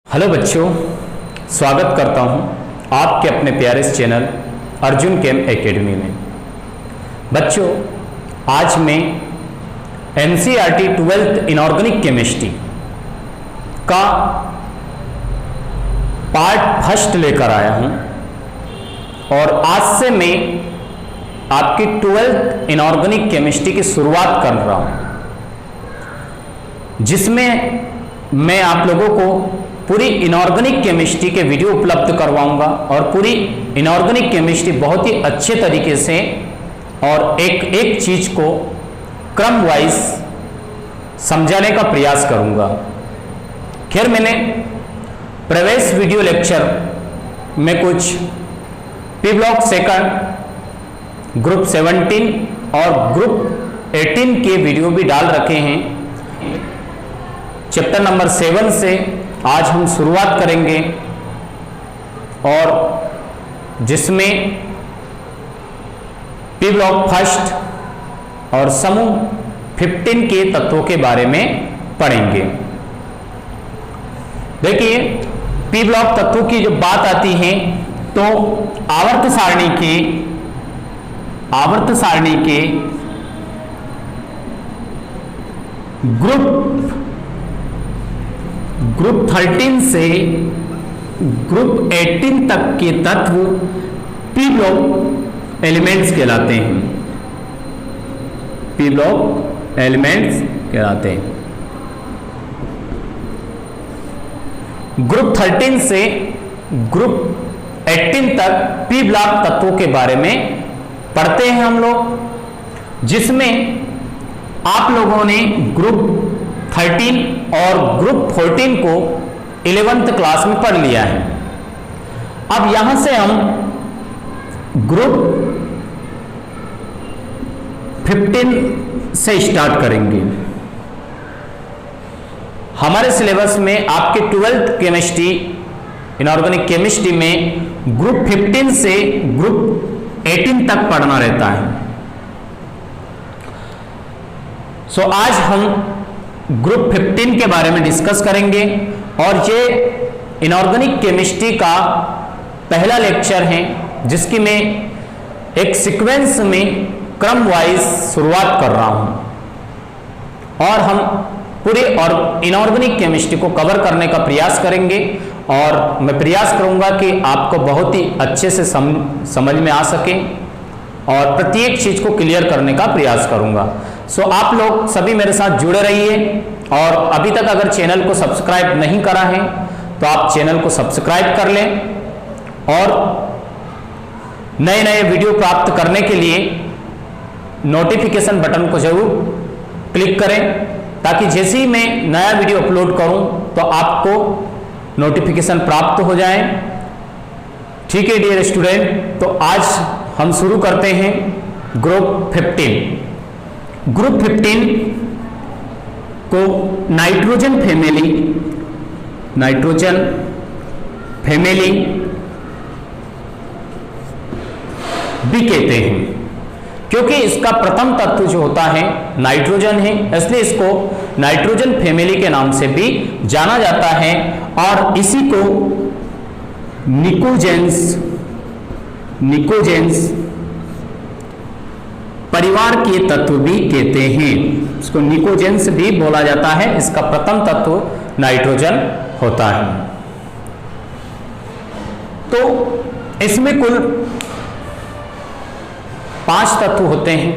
Hello बच्चों, स्वागत करता हूं आपके अपने प्यारे इस चैनल अर्जुन केम एकेडमी में। बच्चों, आज मैं एनसीईआरटी 12th इनऑर्गेनिक केमिस्ट्री का पार्ट फर्स्ट लेकर आया हूं और आज से मैं आपकी 12th इनऑर्गेनिक केमिस्ट्री की शुरुआत कर रहा हूं, जिसमें मैं आप लोगों को पूरी इनऑर्गेनिक केमिस्ट्री के वीडियो उपलब्ध करवाऊंगा और पूरी इनऑर्गेनिक केमिस्ट्री बहुत ही अच्छे तरीके से और एक एक चीज को क्रम वाइज समझाने का प्रयास करूंगा। खैर, मैंने प्रवेश वीडियो लेक्चर में कुछ पी ब्लॉक सेकंड, ग्रुप 17 और ग्रुप 18 के वीडियो भी डाल रखे हैं। चैप्टर नंबर 7 से आज हम शुरुआत करेंगे और जिसमें पी ब्लॉक फर्स्ट और समूह 15 के तत्वों के बारे में पढ़ेंगे। देखिए, पी ब्लॉक तत्वों की जब बात आती है तो आवर्त सारणी के ग्रुप 13 से ग्रुप 18 तक के तत्व पी ब्लॉक एलिमेंट्स कहलाते हैं। पी ब्लॉक एलिमेंट्स कहलाते हैं। ग्रुप 13 से ग्रुप 18 तक पी ब्लॉक तत्वों के बारे में पढ़ते हैं हम लोग, जिसमें आप लोगों ने ग्रुप 13 और ग्रुप 14 को 11th क्लास में पढ़ लिया है। अब यहां से हम ग्रुप 15 से स्टार्ट करेंगे। हमारे सिलेबस में आपके 12th केमिस्ट्री, इनऑर्गेनिक केमिस्ट्री में ग्रुप 15 से ग्रुप 18 तक पढ़ना रहता है। सो आज हम ग्रुप 15 के बारे में डिस्कस करेंगे और ये इनऑर्गेनिक केमिस्ट्री का पहला लेक्चर है, जिसकी मैं एक सीक्वेंस में क्रम वाइज शुरुआत कर रहा हूं और हम पूरे और इनऑर्गेनिक केमिस्ट्री को कवर करने का प्रयास करेंगे और मैं प्रयास करूंगा कि आपको बहुत ही अच्छे से समझ में आ सके और प्रत्येक चीज को क्लियर करने का प्रयास करूंगा। सो आप लोग सभी मेरे साथ जुड़े रहिए और अभी तक अगर चैनल को सब्सक्राइब नहीं करा है तो आप चैनल को सब्सक्राइब कर लें और नए नए वीडियो प्राप्त करने के लिए नोटिफिकेशन बटन को जरूर क्लिक करें, ताकि जैसे ही मैं नया वीडियो अपलोड करूं तो आपको नोटिफिकेशन प्राप्त हो जाए। ठीक है डियर स्टूडेंट, तो आज हम शुरू करते हैं ग्रुप 15। ग्रुप 15 को नाइट्रोजन फैमिली भी कहते हैं, क्योंकि इसका प्रथम तत्व जो होता है नाइट्रोजन है, इसलिए इसको नाइट्रोजन फैमिली के नाम से भी जाना जाता है और इसी को निकोजेंस परिवार के तत्व भी कहते हैं। इसको निकोजेंस भी बोला जाता है। इसका प्रथम तत्व नाइट्रोजन होता है। तो इसमें कुल 5 तत्व होते हैं।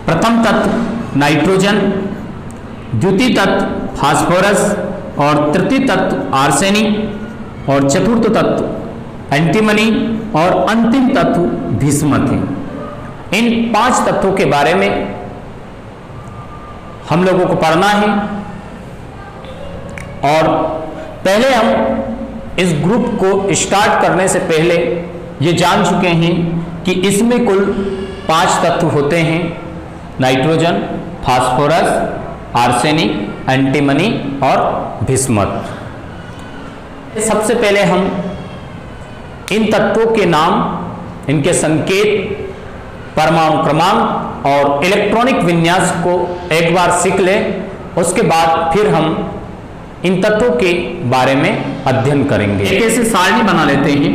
प्रथम तत्व नाइट्रोजन, द्वितीय तत्व फास्फोरस और तृतीय तत्व आर्सेनिक और चतुर्थ तत्व एंटीमनी और अंतिम तत्व भिस्मथ है। इन 5 तत्वों के बारे में हम लोगों को पढ़ना है और पहले हम इस ग्रुप को स्टार्ट करने से पहले ये जान चुके हैं कि इसमें कुल 5 तत्व होते हैं: नाइट्रोजन, फास्फोरस, आर्सेनिक, एंटीमनी और भिस्मथ। सबसे पहले हम इन तत्वों के नाम, इनके संकेत, परमाणु क्रमांक और इलेक्ट्रॉनिक विन्यास को एक बार सीख लें। उसके बाद फिर हम इन तत्वों के बारे में अध्ययन करेंगे। एक ऐसे सारणी बना लेते हैं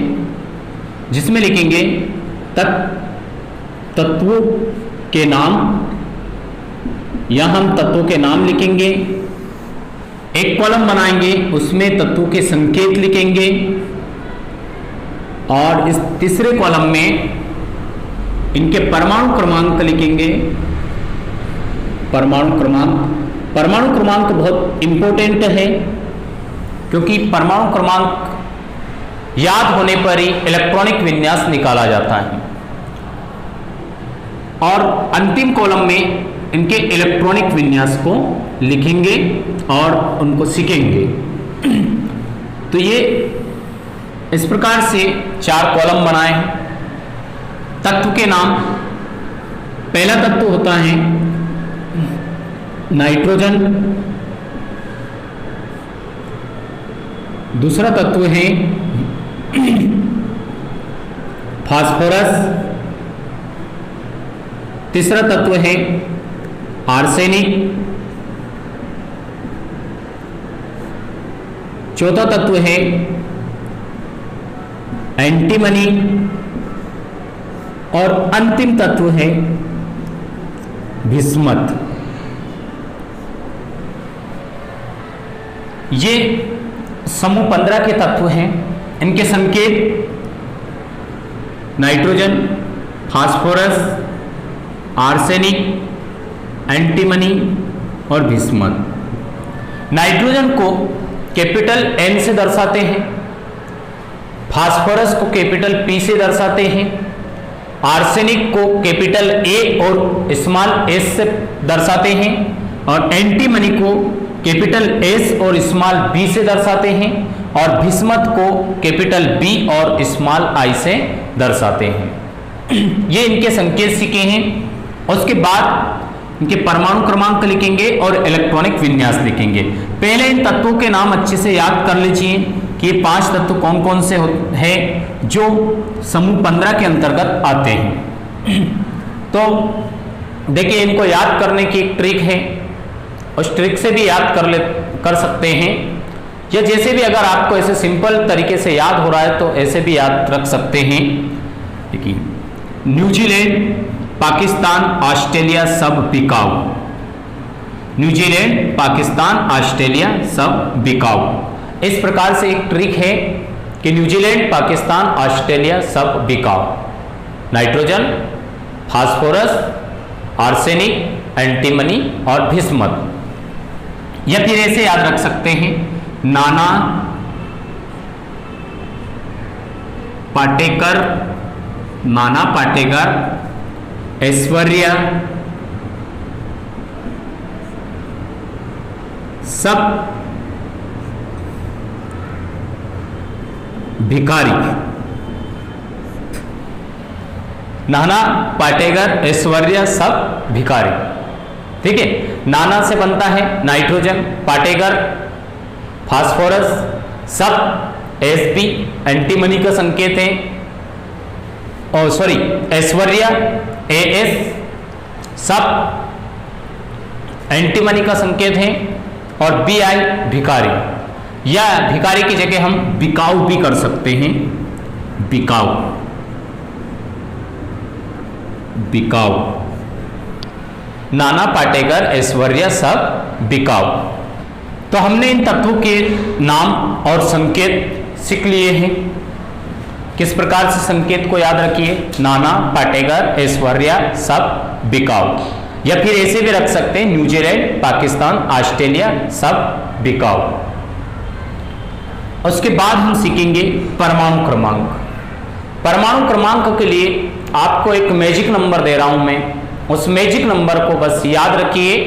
जिसमें लिखेंगे तत्वों के नाम, या हम तत्वों के नाम लिखेंगे। एक कॉलम बनाएंगे, उसमें तत्वों के संकेत लिखेंगे, और इस तीसरे कॉलम में इनके परमाणु क्रमांक लिखेंगे। परमाणु क्रमांक बहुत इंपॉर्टेंट है, क्योंकि परमाणु क्रमांक याद होने पर ही इलेक्ट्रॉनिक विन्यास निकाला जाता है। और अंतिम कॉलम में इनके इलेक्ट्रॉनिक विन्यास को लिखेंगे और उनको सीखेंगे। तो ये इस प्रकार से 4 कॉलम बनाए हैं। तत्व के नाम, पहला तत्व होता है नाइट्रोजन, दूसरा तत्व है फास्फोरस, तीसरा तत्व है आर्सेनिक, चौथा तत्व है एंटीमनी, और अंतिम तत्व है बिस्मथ। ये समूह 15 के तत्व हैं। इनके संकेत नाइट्रोजन, फास्फोरस, आर्सेनिक, एंटीमनी और बिस्मथ। नाइट्रोजन को कैपिटल N से दर्शाते हैं, फास्फोरस को कैपिटल P से दर्शाते हैं, आर्सेनिक को कैपिटल A और स्मॉल s से दर्शाते हैं, और एंटीमनी को कैपिटल S और स्मॉल b से दर्शाते हैं, और बिस्मथ को कैपिटल B और स्मॉल i से दर्शाते हैं। ये इनके संकेत सीखे हैं। उसके बाद इनके परमाणु क्रमांक लिखेंगे और इलेक्ट्रॉनिक विन्यास लिखेंगे। पहले इन तत्वों के नाम अच्छे से याद कर लीजिए कि ये 5 तत्व कौन कौन से हैं जो समूह 15 के अंतर्गत आते हैं। तो देखिए, इनको याद करने की एक ट्रिक है, उस ट्रिक से भी याद कर सकते हैं, या जैसे भी अगर आपको ऐसे सिंपल तरीके से याद हो रहा है तो ऐसे भी याद रख सकते हैं। देखिए, न्यूजीलैंड, पाकिस्तान, ऑस्ट्रेलिया सब बिकाऊ। न्यूजीलैंड, पाकिस्तान, ऑस्ट्रेलिया सब बिकाऊ। इस प्रकार से एक ट्रिक है कि न्यूजीलैंड, पाकिस्तान, ऑस्ट्रेलिया सब बिकाऊ। नाइट्रोजन, फास्फोरस, आर्सेनिक, एंटीमनी और बिस्मथ। या फिर ऐसे याद रख सकते हैं, नाना पाटेकर, ऐश्वर्या सब भिखारी। नाना, पाटेकर, ऐश्वर्या सब भिखारी। ठीक है, नाना से बनता है नाइट्रोजन, पाटेकर फास्फोरस, सब Sp एंटीमनी का संकेत है, और सॉरी ऐश्वर्या As सब एंटीमनी का संकेत है, और Bi भिखारी। या भिखारी की जगह हम बिकाऊ भी कर सकते हैं, बिकाऊ। नाना, पाटेकर, ऐश्वर्या सब बिकाऊ। तो हमने इन तत्वों के नाम और संकेत सीख लिए हैं। किस प्रकार से संकेत को याद रखिए, नाना, पाटेकर, ऐश्वर्या सब बिकाऊ। या फिर ऐसे भी रख सकते हैं, न्यूजीलैंड, पाकिस्तान, ऑस्ट्रेलिया सब बिकाऊ। उसके बाद हम सीखेंगे परमाणु क्रमांक। परमाणु क्रमांक के लिए आपको एक मैजिक नंबर दे रहा हूं मैं, उस मैजिक नंबर को बस याद रखिए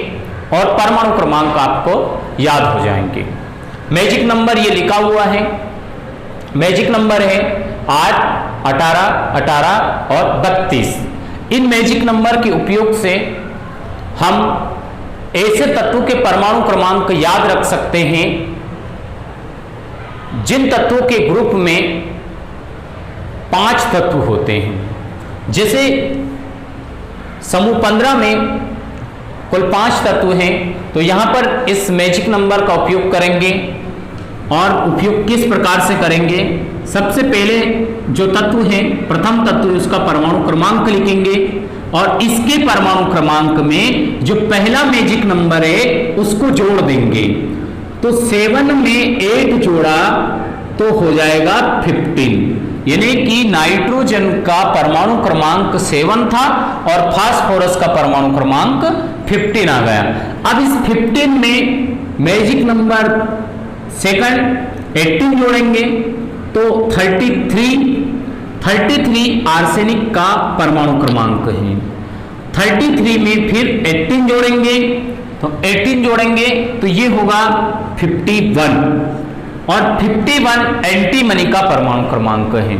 और परमाणु क्रमांक आपको याद हो जाएंगे। मैजिक नंबर ये लिखा हुआ है, मैजिक नंबर है 8, 18, 18 और 32। इन मैजिक नंबर के उपयोग से हम ऐसे तत्वों के परमाणु क्रमांक याद रख सकते हैं जिन तत्वों के ग्रुप में 5 तत्व होते हैं। जैसे समूह 15 में कुल 5 तत्व हैं। तो यहां पर इस मैजिक नंबर का उपयोग करेंगे और उपयोग किस प्रकार से करेंगे। सबसे पहले जो तत्व है, प्रथम तत्व, उसका परमाणु क्रमांक लिखेंगे और इसके परमाणु क्रमांक में जो पहला मैजिक नंबर है उसको जोड़ देंगे। तो 7 में 8 जोड़ा तो हो जाएगा 15, यानी कि नाइट्रोजन का परमाणु क्रमांक 7 था और फास्फोरस का परमाणु क्रमांक 15 आ गया। अब इस 15 में मैजिक नंबर सेकंड 18 जोड़ेंगे तो 33 आर्सेनिक का परमाणु क्रमांक है। 33 में फिर 18 जोड़ेंगे तो 18 जोड़ेंगे तो ये होगा 51 और 51 एंटीमनी का परमाणु क्रमांक है।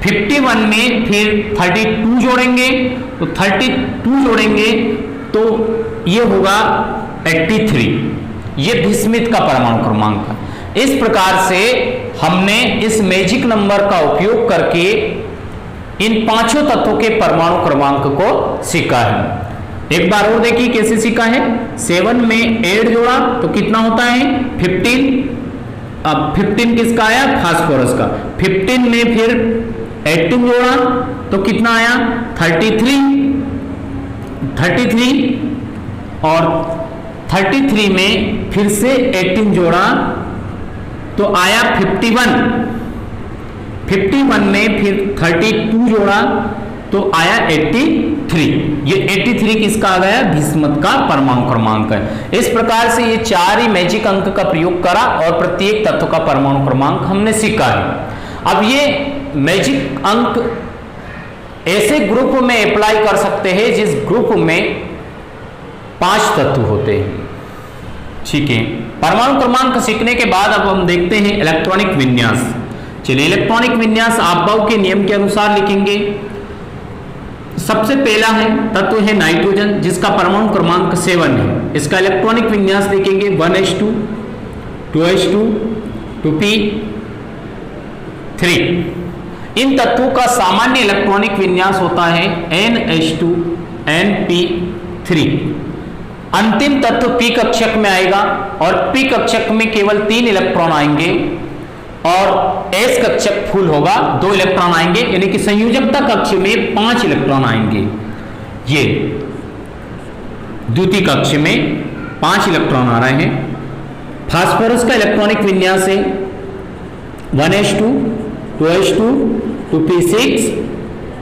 51 में फिर 32 जोड़ेंगे तो 32 जोड़ेंगे तो ये होगा 83, ये बिस्मिथ का परमाणु क्रमांक है। इस प्रकार से हमने इस मैजिक नंबर का उपयोग करके इन 5 तत्वों के परमाणु क्रमांक को सीखा है। एक बार और देखिए कैसे सीखा है। 7 में 8 जोड़ा तो कितना होता है 15। अब 15 किसका आया, फास्फोरस का। 15 में फिर 18 जोड़ा तो कितना आया 33 और 33 में फिर से 18 जोड़ा तो आया 51 में फिर 32 जोड़ा तो आया 83। ये 83 किसका आ गया, बिस्मथ का परमाणु क्रमांक है। इस प्रकार से ये 4 ही मैजिक अंक का प्रयोग करा और प्रत्येक तत्व का परमाणु क्रमांक हमने सीखा है। अब ये मैजिक अंक ऐसे ग्रुप में अप्लाई कर सकते हैं जिस ग्रुप में 5 तत्व होते हैं। ठीक है, परमाणु क्रमांक सीखने के बाद अब हम देखते हैं इलेक्ट्रॉनिक विन्यास। चलिए, इलेक्ट्रॉनिक विन्यास आपबाउ के नियम के अनुसार लिखेंगे। सबसे पहला है तत्व है नाइट्रोजन, जिसका परमाणु क्रमांक 7 है। इसका इलेक्ट्रॉनिक विन्यास लिखेंगे 1s2 2s2 2p3। इन तत्वों का सामान्य इलेक्ट्रॉनिक विन्यास होता है NH2 NP3। अंतिम तत्व p कक्षक में आएगा और p कक्षक में केवल 3 इलेक्ट्रॉन आएंगे और s कक्षक फुल होगा, 2 इलेक्ट्रॉन आएंगे, यानी कि संयोजकता कक्ष में 5 इलेक्ट्रॉन आएंगे। ये द्वितीय कक्ष में 5 इलेक्ट्रॉन आ रहे हैं। फास्फोरस का इलेक्ट्रॉनिक विन्यास है 1s2 2s2 2p6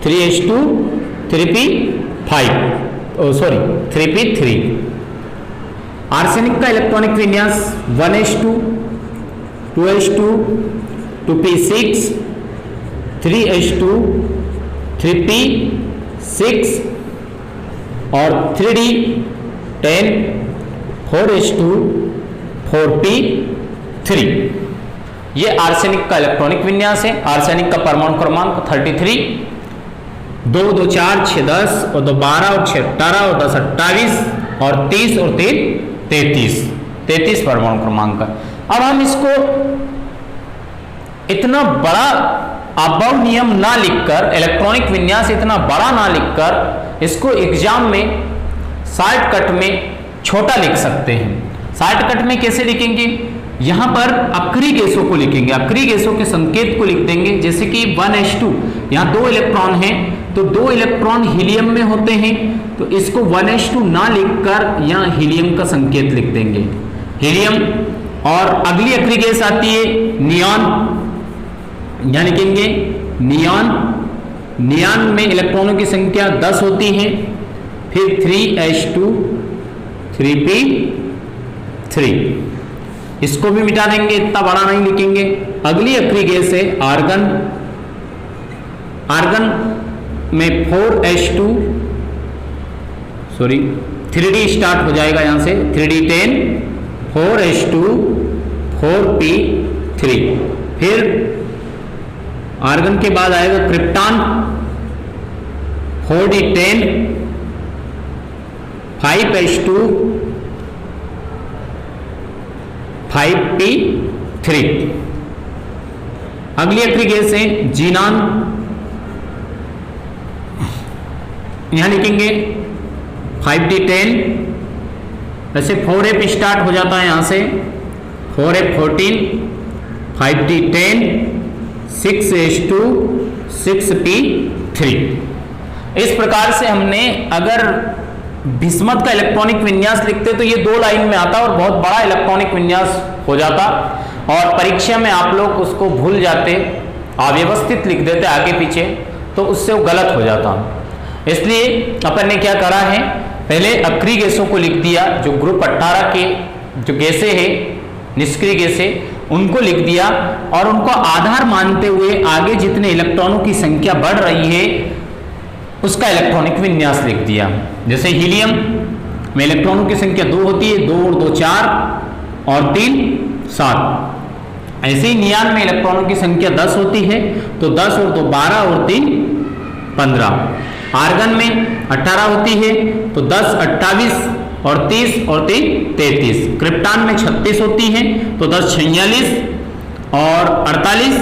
3s2 3p3। Arsenic का इलेक्ट्रॉनिक विन्यास 1s2 2s2 2p6 3s2 3p6 और 3d10 4s2 4p3। ये आर्सेनिक का इलेक्ट्रॉनिक विन्यास है। आर्सेनिक का परमाणु क्रमांक 33, 2 2 4 6 10 और 2 12 और 6 18 और 10 28 और 30 और 3 33 परमाणु क्रमांक। अब हम इसको इतना बड़ा आपबाउ नियम ना लिखकर, इलेक्ट्रॉनिक विन्यास इतना बड़ा ना लिखकर, इसको एग्जाम में शॉर्टकट में छोटा लिख सकते हैं। शॉर्टकट में कैसे लिखेंगे, यहां पर अक्रिय गैसों को लिखेंगे, अक्रिय गैसों के संकेत को लिख देंगे। जैसे कि 1s2, यहां 2 इलेक्ट्रॉन हैं तो 2 इलेक्ट्रॉन हीलियम में होते हैं, तो इसको 1s2 ना लिखकर यहां हीलियम का संकेत लिख देंगे, हीलियम। और अगली अक्रिय गैस आती है नियॉन, यहां लिखेंगे नियॉन। नियॉन में इलेक्ट्रॉनों की संख्या 10 होती है। फिर 3s2 3p3, इसको भी मिटा देंगे, इतना बड़ा नहीं लिखेंगे। अगली अक्रिय गैस है आर्गन। आर्गन में 4s2 3d स्टार्ट हो जाएगा यहां से, 3d10 4s2 4p3। फिर आर्गन के बाद आएगा क्रिप्टॉन, 4d10 5s2 5p3। अगली अक्रिय गैस है जीनान, यहां लिखेंगे 5d10 जैसे 4f स्टार्ट हो जाता है यहाँ से, 4f 14, 5t 10, 6s2, 6p 3। इस प्रकार से हमने अगर भिस्मत का इलेक्ट्रॉनिक विन्यास लिखते तो ये 2 लाइन में आता और बहुत बड़ा इलेक्ट्रॉनिक विन्यास हो जाता, और परीक्षा में आप लोग उसको भूल जाते, अव्यवस्थित लिख देते आगे पीछे, तो उससे वो गलत हो जाता। इसलिए अपन ने क्या करा है, पहले अक्रिय गैसों को लिख दिया, जो ग्रुप 18 के जो गैसें हैं निष्क्रिय गैसें, उनको लिख दिया, और उनको आधार मानते हुए आगे जितने इलेक्ट्रॉनों की संख्या बढ़ रही है उसका इलेक्ट्रॉनिक विन्यास लिख दिया। जैसे हीलियम में इलेक्ट्रॉनों की संख्या 2 होती है, 2 और 2 4 और 3 7। ऐसे ही नियान में इलेक्ट्रॉनों की संख्या 10 होती है, तो 10 और 2 12 और 3 15। आर्गन में 18 होती है, तो 10 28 और 30 और 3 33। क्रिप्टॉन में 36 होती है, तो 10 46 और 48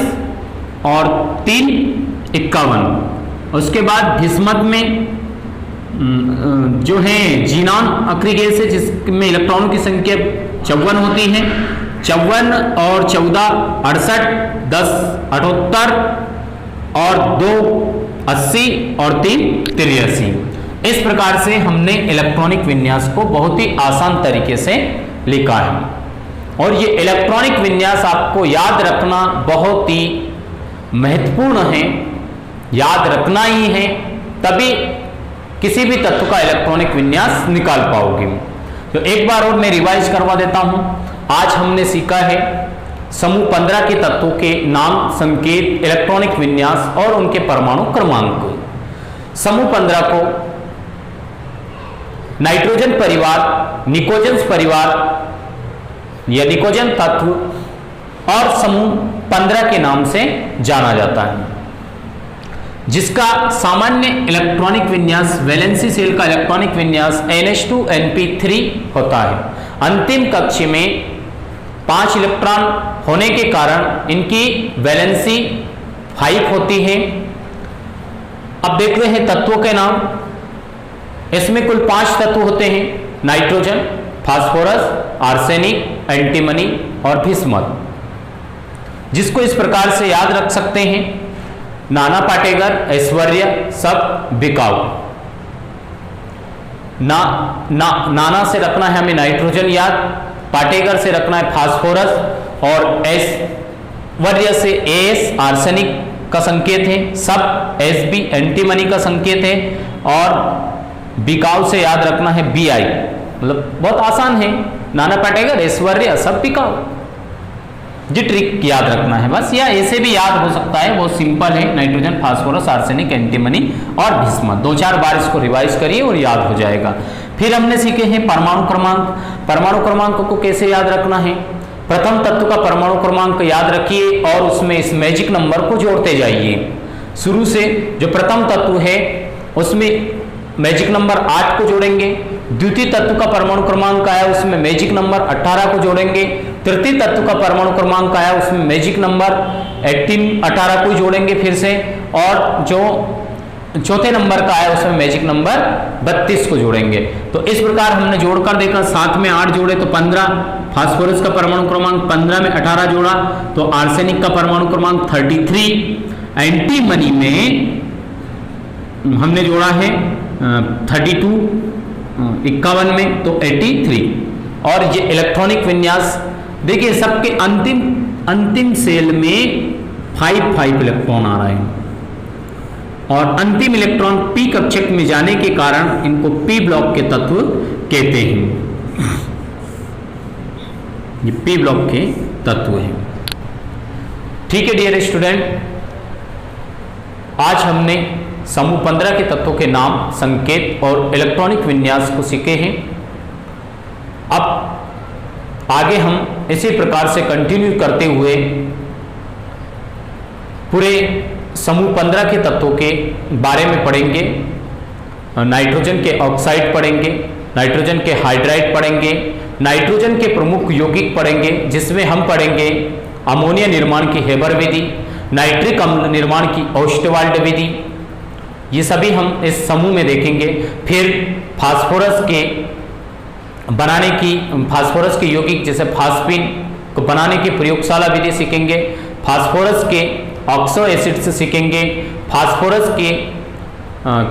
और 3 51। उसके बाद भिस्मत में जो है जीनॉन अक्रिय गैस है, जिसमें इलेक्ट्रॉनों की संख्या 54 होती है, 54 और 14 68, 10 78 और 2 80 और 3 83। इस प्रकार से हमने इलेक्ट्रॉनिक विन्यास को बहुत ही आसान तरीके से लिखा है। और ये इलेक्ट्रॉनिक विन्यास आपको याद रखना बहुत ही महत्वपूर्ण है, याद रखना ही है, तभी किसी भी तत्व का इलेक्ट्रॉनिक विन्यास निकाल पाओगे। तो एक बार और मैं रिवाइज करवा देता हूं। आज हमने सीखा है समूह 15 के तत्वों के नाम, संकेत, इलेक्ट्रॉनिक विन्यास और उनके परमाणु क्रमांक। समूह 15 को नाइट्रोजन परिवार, निकोजन परिवार या निकोजन तत्व और समूह 15 के नाम से जाना जाता है, जिसका सामान्य इलेक्ट्रॉनिक विन्यास, वैलेंसी सेल का इलेक्ट्रॉनिक विन्यास NH2Np3 होता है। अंतिम कक्ष में 5 इलेक्ट्रॉन होने के कारण इनकी वैलेंसी 5 होती है। अब देख रहे हैं तत्वों के नाम। इसमें कुल 5 तत्व होते हैं, नाइट्रोजन, फास्फोरस, आर्सेनिक, एंटीमनी और भिस्मत, जिसको इस प्रकार से याद रख सकते हैं: नाना पाटेगर, ऐश्वर्य, सब, बिकाऊ। नाना से रखना है हमें नाइट्रोजन याद, पाटेगर से रखना है फास्फोरस, और ऐश्वर्य से एस आर्सेनिक का संकेत है, सब Sb एंटीमनी का संकेत है, और बिकाऊ से याद रखना है Bi। मतलब बहुत आसान है, नाना पाटेगर, ऐश्वर्य, सब, बिकाऊ। जी ट्रिक याद रखना है बस, या ऐसे भी याद हो सकता है, बहुत सिंपल है। नाइट्रोजन, फास्फोरस, आर्सेनिक, एंटीमनी और भिस्मत। 2-4 बार इसको रिवाइज करिए और याद हो जाएगा। फिर हमने सीखे हैं परमाणु क्रमांक। परमाणु क्रमांक को कैसे याद रखना है? प्रथम तत्व का परमाणु क्रमांक याद रखिए और उसमें इस मैजिक नंबर को जोड़ते जाइए। शुरू से जो प्रथम तत्व है उसमें मैजिक नंबर 8 को जोड़ेंगे। द्वितीय तत्व का परमाणु क्रमांक आया, उसमें मैजिक नंबर 18 को जोड़ेंगे। तृतीय तत्व का परमाणु क्रमांक आया, उसमें मैजिक नंबर 18 को जोड़ेंगे फिर से, और जो चौथे नंबर का आया उसमें मैजिक नंबर 32 को जोड़ेंगे। तो इस प्रकार हमने जोड़कर देखा, 7 में 8 जोड़े तो 15, फास्फोरस का परमाणु क्रमांक 15 में 18 जोड़ा तो आर्सेनिक का परमाणु क्रमांक 33, एंटीमनी में हमने जोड़ा है 32, 51 में तो 83। और ये इलेक्ट्रॉनिक विन्यास देखिए, सबके अंतिम सेल में 5 इलेक्ट्रॉन आ रहे हैं, और अंतिम इलेक्ट्रॉन पी कक्षक में जाने के कारण इनको पी ब्लॉक के तत्व कहते हैं। ये पी ब्लॉक के तत्व हैं। ठीक है डियर स्टूडेंट, आज हमने समूह 15 के तत्वों के नाम, संकेत और इलेक्ट्रॉनिक विन्यास को सीखे हैं। अब आगे हम इसी प्रकार से कंटिन्यू करते हुए पूरे समूह 15 के तत्वों के बारे में पढ़ेंगे। नाइट्रोजन के ऑक्साइड पढ़ेंगे, नाइट्रोजन के हाइड्राइड पढ़ेंगे, नाइट्रोजन के प्रमुख यौगिक पढ़ेंगे, जिसमें हम पढ़ेंगे अमोनिया निर्माण की हेबर विधि, नाइट्रिक अम्ल निर्माण की ओस्टवाल्ड विधि, ये सभी हम इस समूह में देखेंगे। फिर फास्फोरस के बनाने की, फास्फोरस के यौगिक जैसे फास्फिन को बनाने की प्रयोगशाला विधि सीखेंगे, फास्फोरस के ऑक्सो एसिड से सीखेंगे, फास्फोरस के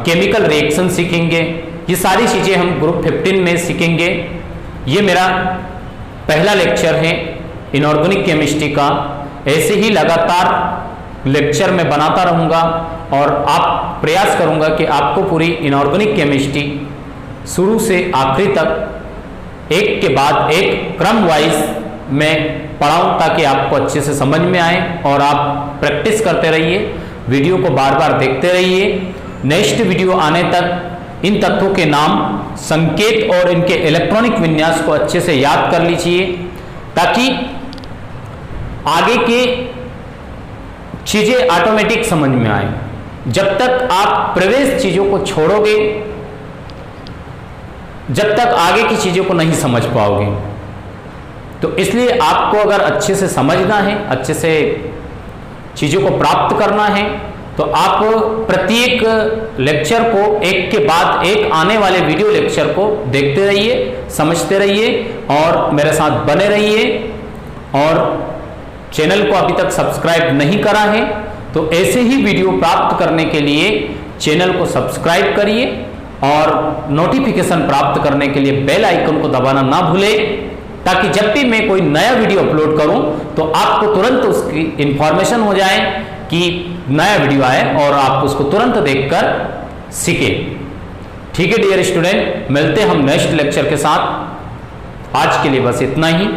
केमिकल रिएक्शन सीखेंगे। ये सारी चीज़ें हम ग्रुप 15 में सीखेंगे। ये मेरा पहला लेक्चर है इनऑर्गेनिक केमिस्ट्री का। ऐसे ही लगातार लेक्चर में बनाता रहूँगा और आप प्रयास करूँगा कि आपको पूरी इनऑर्गेनिक केमिस्ट्री शुरू से आखिरी तक एक के बाद एक क्रम वाइज मैं पढ़ाऊँ, ताकि आपको अच्छे से समझ में आए और आप प्रैक्टिस करते रहिए, वीडियो को बार बार देखते रहिए। नेक्स्ट वीडियो आने तक इन तत्वों के नाम, संकेत और इनके इलेक्ट्रॉनिक विन्यास को अच्छे से याद कर लीजिए, ताकि आगे के चीजें ऑटोमेटिक समझ में आए। जब तक आप प्रवेश चीजों को छोड़ोगे, जब तक आगे की चीजों को नहीं समझ पाओगे। तो इसलिए आपको अगर अच्छे से समझना है, अच्छे से चीजों को प्राप्त करना है, तो आप प्रत्येक लेक्चर को एक के बाद एक आने वाले वीडियो लेक्चर को देखते रहिए, समझते रहिए और मेरे साथ बने रहिए। और चैनल को अभी तक सब्सक्राइब नहीं करा है तो ऐसे ही वीडियो प्राप्त करने के लिए चैनल को सब्सक्राइब करिए और नोटिफिकेशन प्राप्त करने के लिए बेल आइकन को दबाना ना भूलें, ताकि जब भी मैं कोई नया वीडियो अपलोड करूं तो आपको तुरंत उसकी इंफॉर्मेशन हो जाए कि नया वीडियो आए और आप उसको तुरंत देखकर सीखें। ठीक है डियर स्टूडेंट, मिलते हैं हम नेक्स्ट लेक्चर के साथ। आज के लिए बस इतना ही।